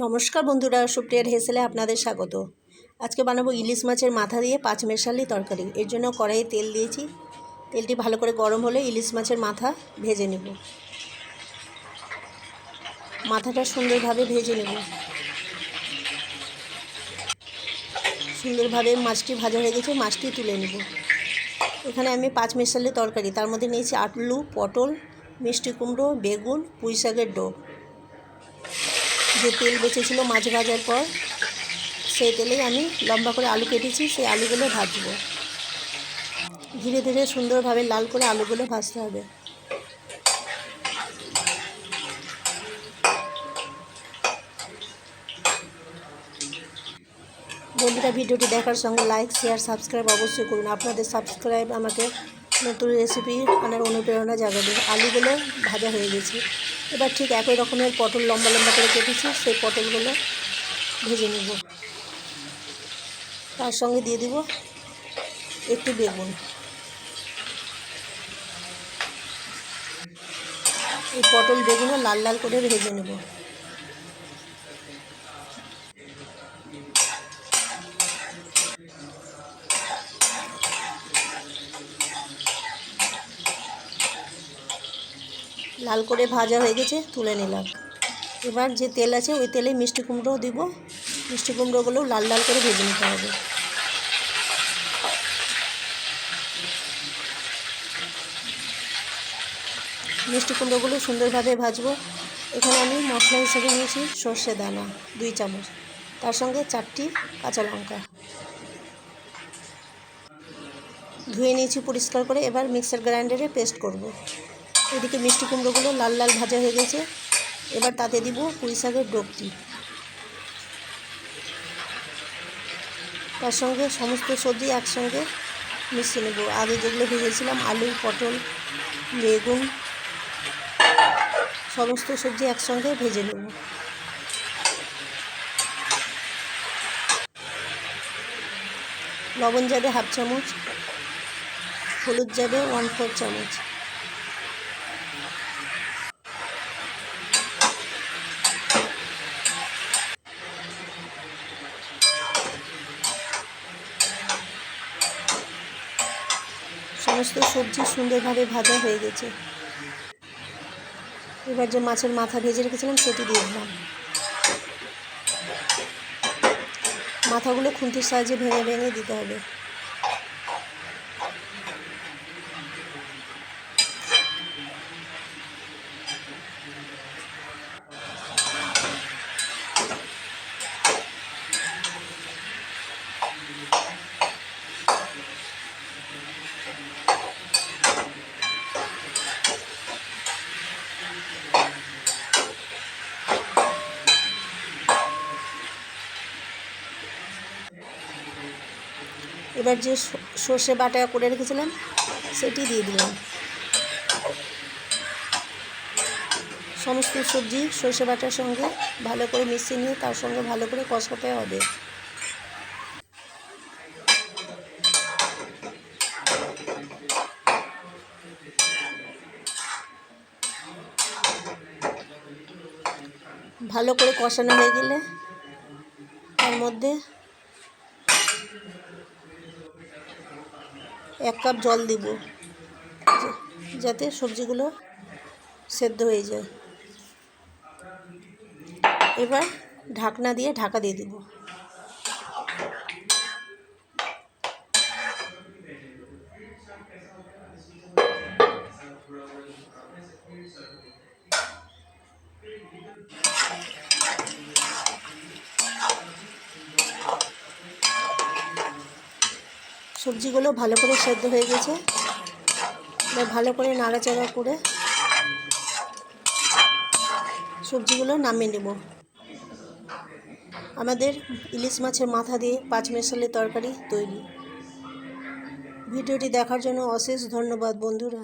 নমস্কার বন্ধুরা, সুপ্রিয়ার হেসেলে আপনাদের স্বাগত। আজকে বানাবো ইলিশ মাছের মাথা দিয়ে পাঁচমেশালি তরকারি। এর জন্য কড়াইয়ে তেল দিয়েছি। তেলটি ভালো করে গরম হলে ইলিশ মাছের মাথা ভেজে নেব। মাথাটা সুন্দরভাবে ভেজে নেব। সুন্দরভাবে মাছটি ভাজা হয়ে গেছে, মাছটি তুলে নেব। এখানে আমি পাঁচমেশালি তরকারি, তার মধ্যে নিয়েছি আলু, পটল, মিষ্টি কুমড়ো, বেগুন, পুঁই শাকের ডোক। যে তেল বেঁচেছিল মাছ ভাজার পর, সেই তেলেই আমি লম্বা করে আলু কেটেছি, সেই আলুগুলো ভাজবো। ধীরে ধীরে সুন্দরভাবে লাল করে আলুগুলো ভাজতে হবে। বন্ধুরা, ভিডিওটি দেখার সঙ্গে লাইক, শেয়ার, সাবস্ক্রাইব অবশ্যই করুন। আপনাদের সাবস্ক্রাইব আমাকে নতুন রেসিপি আনার অনুপ্রেরণা জাগাবে। আলুগুলো ভাজা হয়ে গেছে। এবার ঠিক একই রকমের পটল লম্বা লম্বা করে কেটেছি, সেই পটলগুলো ভেজে নেব। তার সঙ্গে দিয়ে দিব একটু বেগুন। এই পটল বেগুনও লাল লাল করে ভেজে নেব। লাল করে ভাজা হয়ে গেছে, তুলে নিলাম। এবার যে তেল আছে ওই তেলে মিষ্টি কুমড়ো দিব। মিষ্টি কুমড়োগুলো লাল লাল করে ভেজে নিতে হবে। মিষ্টি কুমড়োগুলো সুন্দরভাবে ভাজবো। এখানে আমি মশলা হিসেবে নিয়েছি সর্ষে দানা 2 চামচ, তার সঙ্গে 4টি কাঁচা লঙ্কা ধুয়ে নিয়েছি পরিষ্কার করে। এবার মিক্সার গ্রাইন্ডারে পেস্ট করব। এদিকে মিষ্টি কুমড়োগুলো লাল লাল ভাজা হয়ে গেছে। এবার তাতে দিব পুঁই শাকের ডোকটি। তার সঙ্গে সমস্ত সবজি একসঙ্গে মিশিয়ে নেব। আগে যেগুলো ভেজেছিলাম আলু, পটল, বেগুন, সমস্ত সবজি একসঙ্গে ভেজে নেব। লবণ যাবে 1/2 চামচ, হলুদ যাবে 1/4 চামচ। সমস্ত সবজি সুন্দরভাবে ভাজা হয়ে গেছে। এবার যে মাছের মাথা ভেজে রেখেছিলাম সেটি দিয়ে দিলাম। মাথাগুলো খুন্তির সাহায্যে ভেঙে ভেঙে দিতে হবে। এবার যে সর্ষে বাটা করে রেখেছিলাম সেটি দিয়ে দিলাম। সমস্ত সবজি সর্ষে বাটার সঙ্গে ভালো করে মিশিয়ে নিয়ে তার সঙ্গে ভালো করে কষাতে হবে। ভালো করে কষানো হয়ে গেলে তার মধ্যে 1 কাপ জল দিব, যাতে সবজিগুলো সেদ্ধ হয়ে যায়। এবার ঢাকনা দিয়ে ঢাকা দিয়ে দিব। সবজিগুলো ভালো করে সেদ্ধ হয়ে গেছে। এবার ভালো করে নাড়াচাড়া করে সবজিগুলো নামিয়ে নেব। আমাদের ইলিশ মাছের মাথা দিয়ে পাঁচমেশালি তরকারি তৈরি। ভিডিওটি দেখার জন্য অশেষ ধন্যবাদ বন্ধুরা।